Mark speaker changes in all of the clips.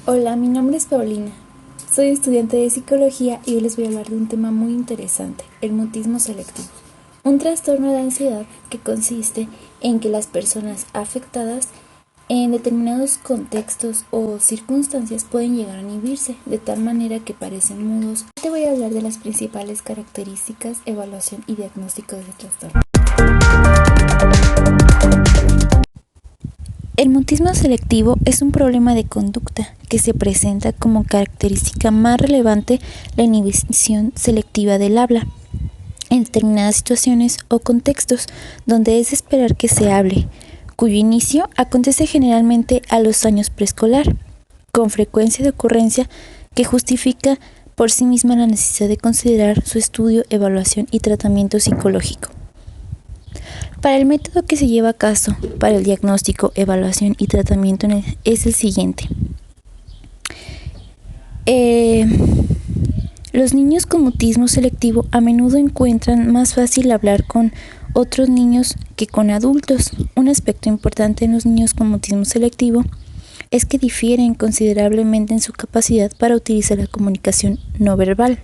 Speaker 1: Hola, mi nombre es Paulina. Soy estudiante de psicología y hoy les voy a hablar de un tema muy interesante, el mutismo selectivo. Un trastorno de ansiedad que consiste en que las personas afectadas en determinados contextos o circunstancias pueden llegar a inhibirse de tal manera que parecen mudos. Te voy a hablar de las principales características, evaluación y diagnóstico de este trastorno. El mutismo selectivo es un problema de conducta que se presenta como característica más relevante la inhibición selectiva del habla en determinadas situaciones o contextos donde es de esperar que se hable, cuyo inicio acontece generalmente a los años preescolar, con frecuencia de ocurrencia que justifica por sí misma la necesidad de considerar su estudio, evaluación y tratamiento psicológico. Para el método que se lleva a cabo para el diagnóstico, evaluación y tratamiento es el siguiente. Los niños con mutismo selectivo a menudo encuentran más fácil hablar con otros niños que con adultos. Un aspecto importante en los niños con mutismo selectivo es que difieren considerablemente en su capacidad para utilizar la comunicación no verbal.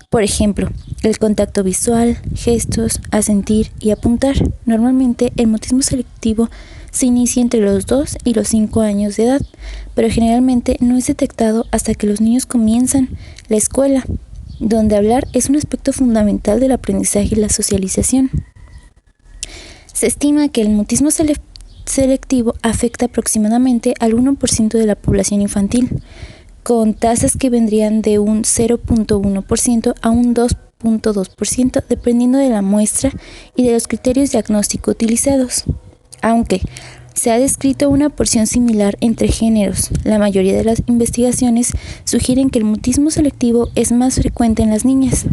Speaker 1: Por ejemplo, el contacto visual, gestos, asentir y apuntar. Normalmente el mutismo selectivo se inicia entre los 2 y los 5 años de edad, pero generalmente no es detectado hasta que los niños comienzan la escuela, donde hablar es un aspecto fundamental del aprendizaje y la socialización. Se estima que el mutismo selectivo afecta aproximadamente al 1% de la población infantil, con tasas que vendrían de un 0.1% a un 2.2%, dependiendo de la muestra y de los criterios diagnósticos utilizados. Aunque se ha descrito una porción similar entre géneros, la mayoría de las investigaciones sugieren que el mutismo selectivo es más frecuente en las niñas.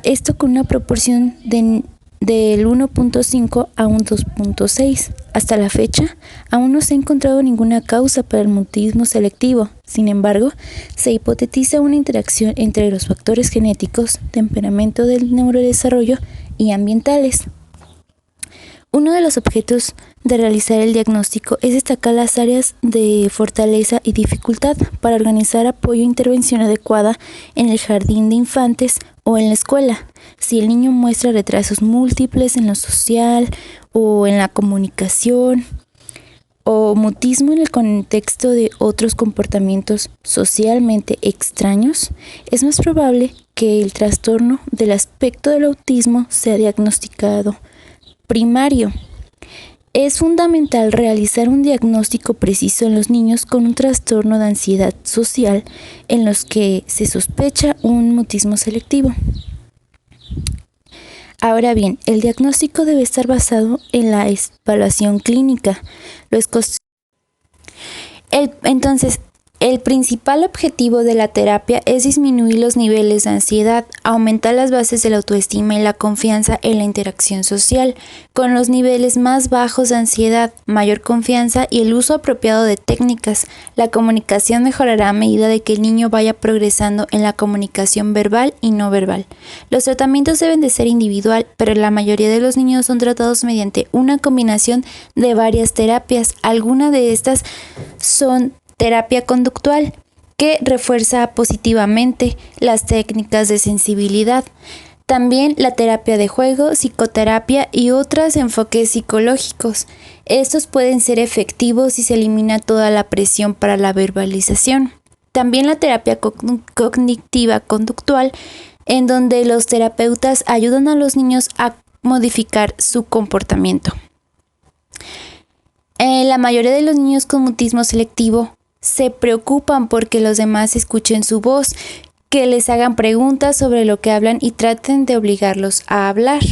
Speaker 1: Esto con una proporción del 1.5 a un 2.6. Hasta la fecha, aún no se ha encontrado ninguna causa para el mutismo selectivo. Sin embargo, se hipotetiza una interacción entre los factores genéticos, temperamento del neurodesarrollo y ambientales. Uno de los objetos de realizar el diagnóstico es destacar las áreas de fortaleza y dificultad para organizar apoyo e intervención adecuada en el jardín de infantes o en la escuela. Si el niño muestra retrasos múltiples en lo social o en la comunicación, o mutismo en el contexto de otros comportamientos socialmente extraños, es más probable que el trastorno del aspecto del autismo sea diagnosticado primario. Es fundamental realizar un diagnóstico preciso en los niños con un trastorno de ansiedad social en los que se sospecha un mutismo selectivo. Ahora bien, el diagnóstico debe estar basado en la evaluación clínica. Entonces, el principal objetivo de la terapia es disminuir los niveles de ansiedad, aumentar las bases de la autoestima y la confianza en la interacción social, con los niveles más bajos de ansiedad, mayor confianza y el uso apropiado de técnicas. La comunicación mejorará a medida de que el niño vaya progresando en la comunicación verbal y no verbal. Los tratamientos deben de ser individual, pero la mayoría de los niños son tratados mediante una combinación de varias terapias. Algunas de estas son terapia conductual, que refuerza positivamente las técnicas de sensibilidad. También la terapia de juego, psicoterapia y otros enfoques psicológicos. Estos pueden ser efectivos si se elimina toda la presión para la verbalización. También la terapia cognitiva conductual, en donde los terapeutas ayudan a los niños a modificar su comportamiento. La mayoría de los niños con mutismo selectivo se preocupan porque los demás escuchen su voz, que les hagan preguntas sobre lo que hablan y traten de obligarlos a hablar.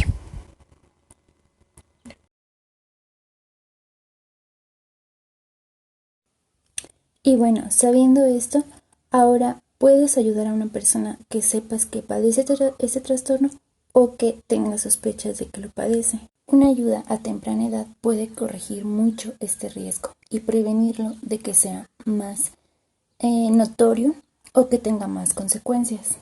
Speaker 1: Y bueno, sabiendo esto, ahora puedes ayudar a una persona que sepas que padece ese trastorno o que tenga sospechas de que lo padece. Una ayuda a temprana edad puede corregir mucho este riesgo y prevenirlo de que sea más notorio o que tenga más consecuencias.